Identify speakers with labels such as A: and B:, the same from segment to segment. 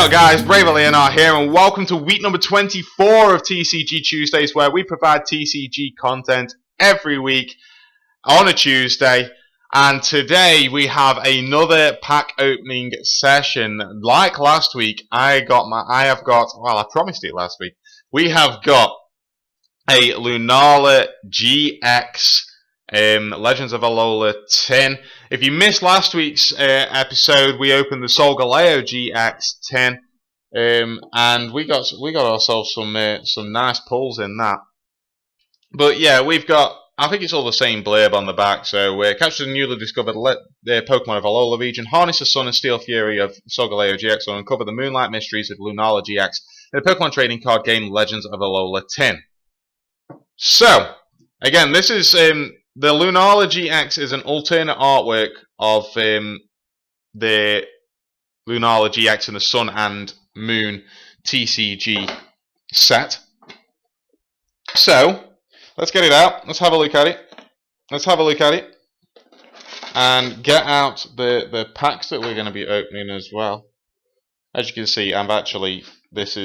A: up guys, Leonard here and welcome to week number 24 of TCG Tuesdays, where we provide TCG content every week on a Tuesday. And today we have another pack opening session. Like last week, I promised it last week. We have got a Lunala GX Legends of Alola tin. If you missed last week's episode, we opened the Solgaleo GX tin, and we got ourselves some nice pulls in that. But yeah, we've got, I think it's all the same blurb on the back. So capture the newly discovered Pokemon of Alola region, harness the Sun and Steel Fury of Solgaleo GX, and uncover the Moonlight Mysteries of Lunala GX in the Pokemon trading card game Legends of Alola tin. So again, this is the Lunala GX is an alternate artwork of the Lunala GX in the Sun and Moon TCG set. So let's get it out. Let's have a look at it. And get out the packs that we're going to be opening as well. As you can see, this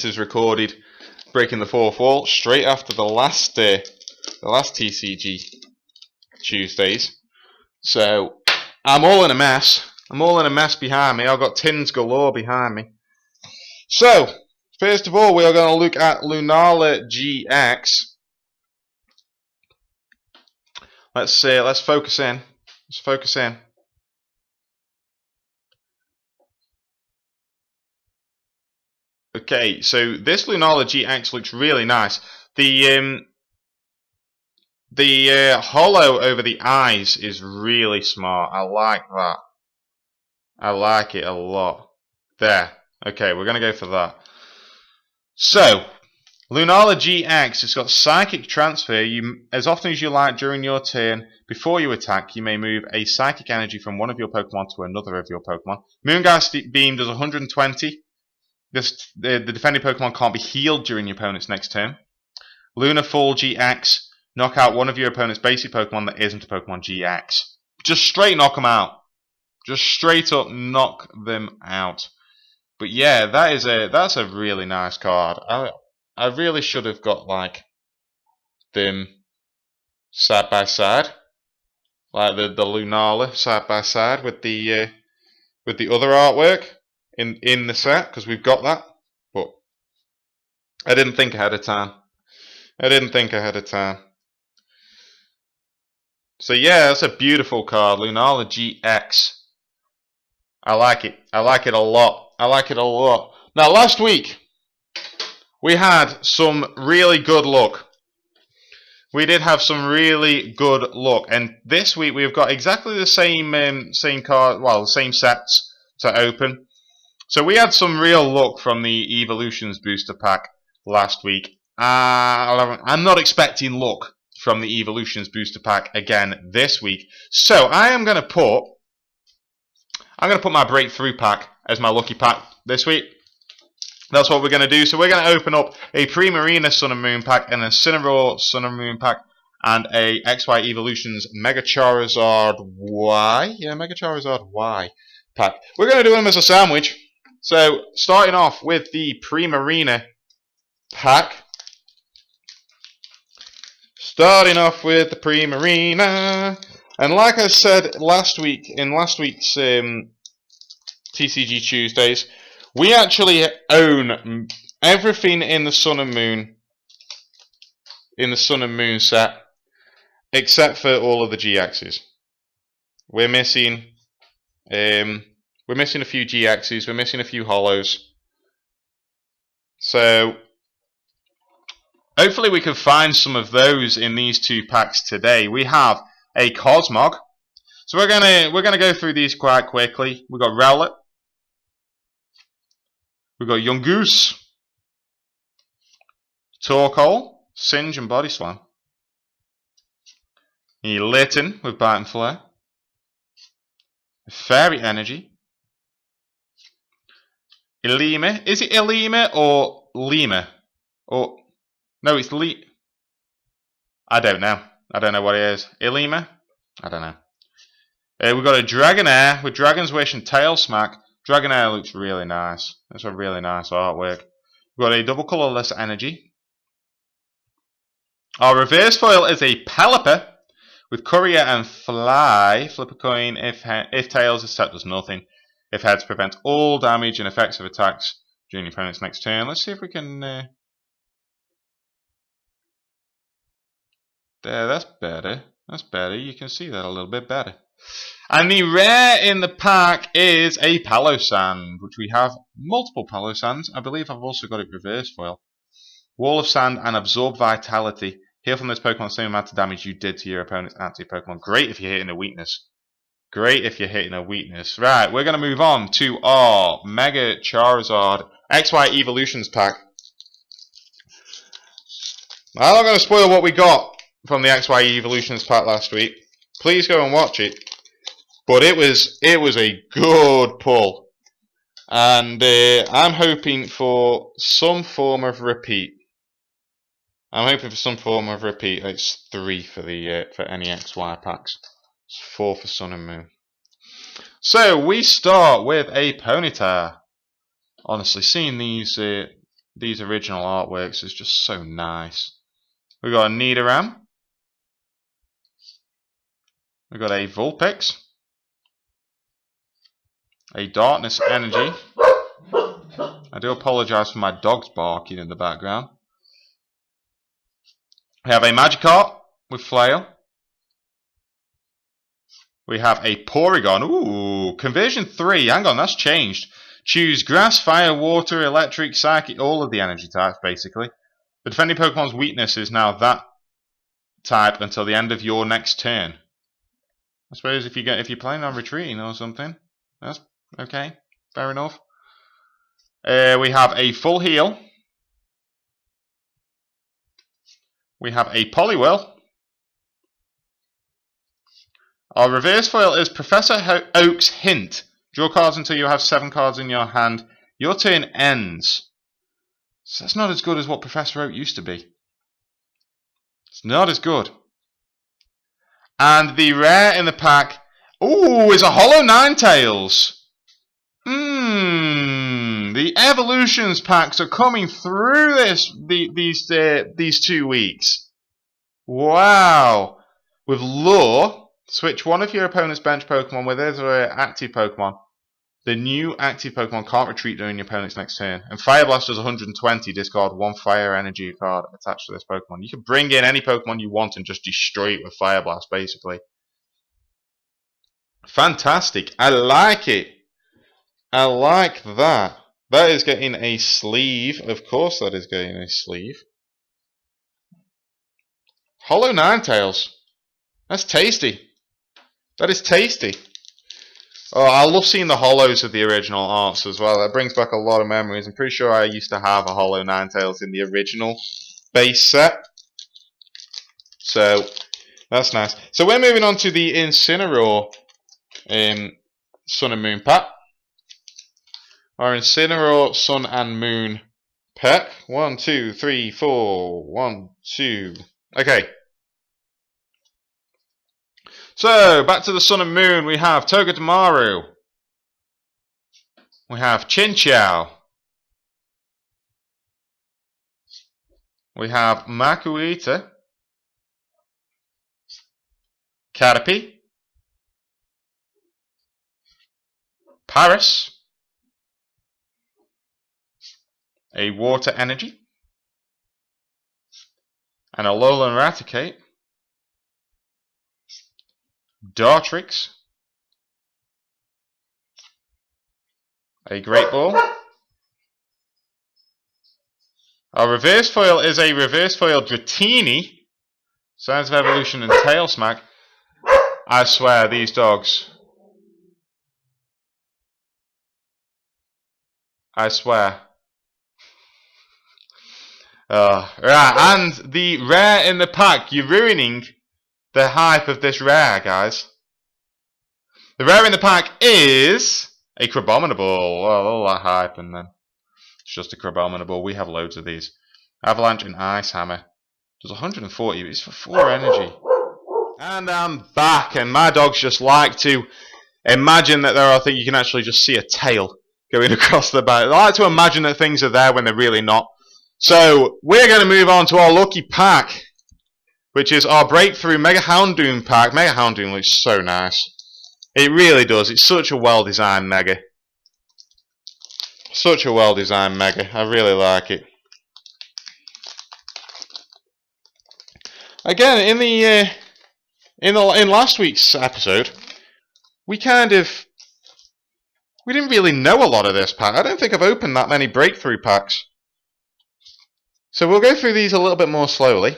A: is recorded breaking the fourth wall straight after the last TCG Tuesdays. So I'm all in a mess. Behind me. I've got tins galore behind me. So first of all, we are going to look at Lunala GX. Let's focus in. Okay, so this Lunala GX looks really nice. The hollow over the eyes is really smart. I like that. I like it a lot. There. Okay, we're gonna go for that. So, Lunala GX, it's got Psychic Transfer. As often as you like during your turn, before you attack, you may move a Psychic Energy from one of your Pokemon to another of your Pokemon. Moongeist Beam does 120. The defending Pokemon can't be healed during your opponent's next turn. Lunafall GX, knock out one of your opponent's basic Pokemon that isn't a Pokemon GX. Just straight knock them out. Just straight up knock them out. But yeah, that's a really nice card. I really should have got like them side by side, like the Lunala side by side with the other artwork in the set, because we've got that. But I didn't think ahead of time. So yeah, that's a beautiful card, Lunala GX. I like it a lot. Now last week we had some really good luck. We did have some really good luck, and this week we've got exactly the same card, well, the same sets to open. So we had some real luck from the Evolutions booster pack last week. I'm not expecting luck from the Evolutions booster pack again this week. So I'm gonna put my breakthrough pack as my lucky pack this week. That's what we're gonna do. So we're gonna open up a Primarina Sun and Moon pack, and a Cinnamoroar Sun and Moon pack, and a XY Evolutions Mega Charizard Y. Yeah, Mega Charizard Y pack. We're gonna do them as a sandwich. So, starting off with the Primarina pack. And like I said last week, in last week's TCG Tuesdays, we actually own everything in the Sun and Moon set, except for all of the GXs. We're missing a few GXs, we're missing a few hollows. So hopefully we can find some of those in these two packs today. We have a Cosmog. So we're gonna go through these quite quickly. We've got Rowlet. We've got Yungoos, Torkoal, Singe and Body Slam. Litten with Bite and Flare. Fairy Energy. Ilima. Is it Ilima or Lima? Or no, it's I don't know. I don't know what it is. Ilima? I don't know. We've got a Dragonair with Dragon's Wish and Tail Smack. Dragonair looks really nice. That's a really nice artwork. We've got a double colourless energy. Our reverse foil is a Pelipper with Courier and Fly. Flip a coin. If tails, this set does nothing. If heads, prevent all damage and effects of attacks during your opponent's next turn. Let's see if we can... there, that's better. That's better. You can see that a little bit better. And the rare in the pack is a Palossand, which we have multiple Palossands. I believe I've also got it reverse foil. Wall of Sand and Absorb Vitality. Heal from this Pokemon the same amount of damage you did to your opponent's active Pokemon. Great if you're hitting a weakness. Great if you're hitting a weakness. Right, we're going to move on to our Mega Charizard XY Evolutions pack. I'm not going to spoil what we got from the XY Evolutions pack last week. Please go and watch it. But it was a good pull. And I'm hoping for some form of repeat. It's 3 for the for any XY packs. It's 4 for Sun and Moon. So we start with a Ponyta. Honestly, seeing these original artworks is just so nice. We got a Nidoran. We got a Vulpix. A Darkness Energy. I do apologise for my dogs barking in the background. We have a Magikarp with Flail. We have a Porygon. Ooh, conversion 3. Hang on, that's changed. Choose Grass, Fire, Water, Electric, Psychic, all of the energy types basically. The defending Pokemon's weakness is now that type until the end of your next turn. I suppose if you're planning on retreating or something, that's okay. Fair enough. We have a Full Heal. We have a Poliwhirl. Our reverse foil is Professor Oak's Hint. Draw cards until you have 7 cards in your hand. Your turn ends. So that's not as good as what Professor Oak used to be. It's not as good. And the rare in the pack, ooh, is a Hollow Ninetales. The evolutions packs are coming through these 2 weeks. Wow. With Lure, switch one of your opponent's bench Pokemon with his or her active Pokemon. The new active Pokemon can't retreat during your opponent's next turn. And Fire Blast does 120, discard 1 Fire Energy card attached to this Pokemon. You can bring in any Pokemon you want and just destroy it with Fire Blast, basically. Fantastic. I like it. I like that. That is getting a sleeve. Of course that is getting a sleeve. Hollow Ninetales. That's tasty. That is tasty. Oh, I love seeing the hollows of the original arts as well. That brings back a lot of memories. I'm pretty sure I used to have a Hollow Ninetales in the original base set. So, that's nice. So we're moving on to the Incineroar Sun and Moon pack. Our Incineroar Sun and Moon pack. 1, 2, 3, 4. 1, 2. Okay. So, back to the Sun and Moon, we have Togedemaru. We have Chinchou. We have Makuhita. Caterpie. Paris. A Water Energy. An Alola and Raticate. Dartrix. A Great Ball. Our reverse foil is a reverse foil Dratini. Signs of Evolution and Tail Smack. I swear, these dogs. I swear. Right, and the rare in the pack. You're ruining the hype of this rare, guys. The rare in the pack is a Crabominable. Well, all that hype and then it's just a Crabominable. We have loads of these. Avalanche and Ice Hammer. Does 140, but it's for 4 energy. And I'm back, and my dogs just like to imagine that there are things. You can actually just see a tail going across the back. I like to imagine that things are there when they're really not. So we're going to move on to our lucky pack, which is our breakthrough Mega Houndoom pack. Mega Houndoom looks so nice. It really does. It's such a well-designed Mega. Such a well-designed Mega. I really like it. Again, in last week's episode, we didn't really know a lot of this pack. I don't think I've opened that many breakthrough packs. So we'll go through these a little bit more slowly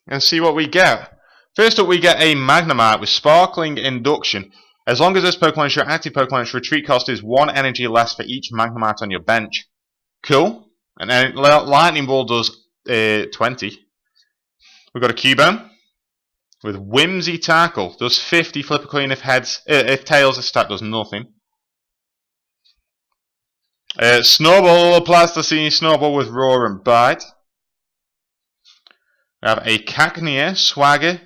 A: and see what we get. First up, we get a Magnemite with Sparkling Induction. As long as this Pokemon is your active Pokemon, its retreat cost is 1 energy less for each Magnemite on your bench. Cool. And then Lightning Ball does 20. We've got a Cubone with Whimsy Tackle. Does 50. Flip a coin if tails. This attack does nothing. Snowball, Plasticine Snowball with Roar and Bite. We have a Cacnea Swagger.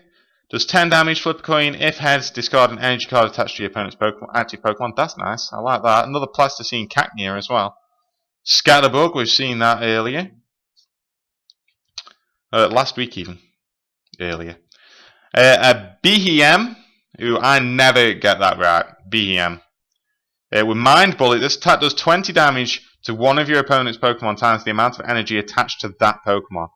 A: Does 10 damage. Flip a coin if heads. Discard an energy card attached to your opponent's active Pokemon. That's nice. I like that. Another Plasticine Cacnea as well. Scatterbug. We've seen that earlier. Last week even. Earlier. A Behem, who I never get that right. Behem. With Mind Bullet, this attack does 20 damage to one of your opponent's Pokemon times the amount of energy attached to that Pokemon.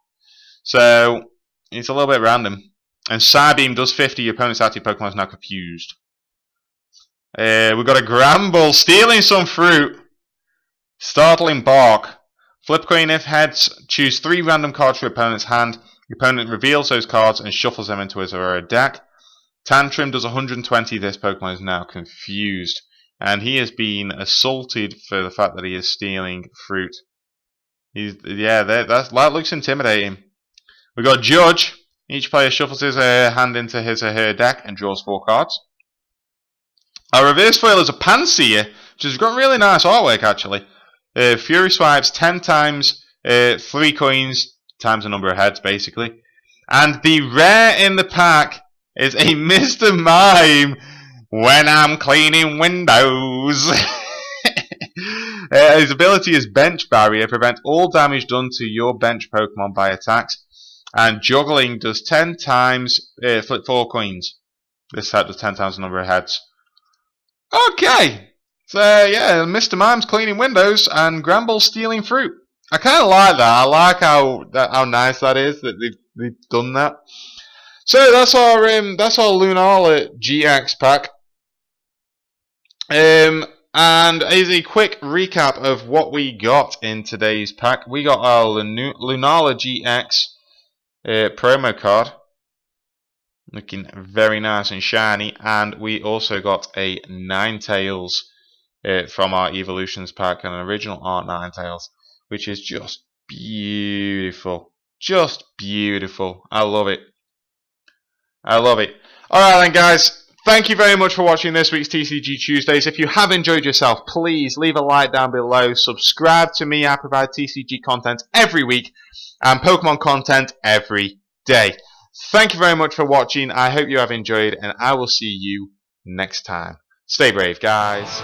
A: So, it's a little bit random. And Psybeam does 50, your opponent's active Pokemon is now confused. We've got a Gramble, stealing some fruit. Startling Bark. Flip coin if heads, choose 3 random cards from your opponent's hand. Your opponent reveals those cards and shuffles them into his or her deck. Tantrum does 120. This Pokemon is now confused. And he has been assaulted for the fact that he is stealing fruit. That looks intimidating. We've got Judge. Each player shuffles his hand into his or her deck and draws 4 cards. Our reverse foil is a Panseer, which has got really nice artwork actually. Fury Swipes 10 times 3 coins times the number of heads, basically. And the rare in the pack is a Mr. Mime when I'm cleaning windows. His ability is Bench Barrier, prevent all damage done to your bench Pokemon by attacks. And Juggling does 10 times, flip 4 coins. This set does 10 times the number of heads. Okay, so yeah, Mr. Mime's cleaning windows and Gramble stealing fruit. I kind of like that. I like how nice that is that they've done that. So that's our Lunala GX pack. And as a quick recap of what we got in today's pack, we got our Lunala GX promo card, looking very nice and shiny, and we also got a Ninetales from our Evolutions pack, an original art Ninetales, which is just beautiful. Just beautiful. I love it. I love it. Alright then guys, thank you very much for watching this week's TCG Tuesdays. If you have enjoyed yourself, please leave a like down below. Subscribe to me. I provide TCG content every week and Pokemon content every day. Thank you very much for watching. I hope you have enjoyed, and I will see you next time. Stay brave, guys.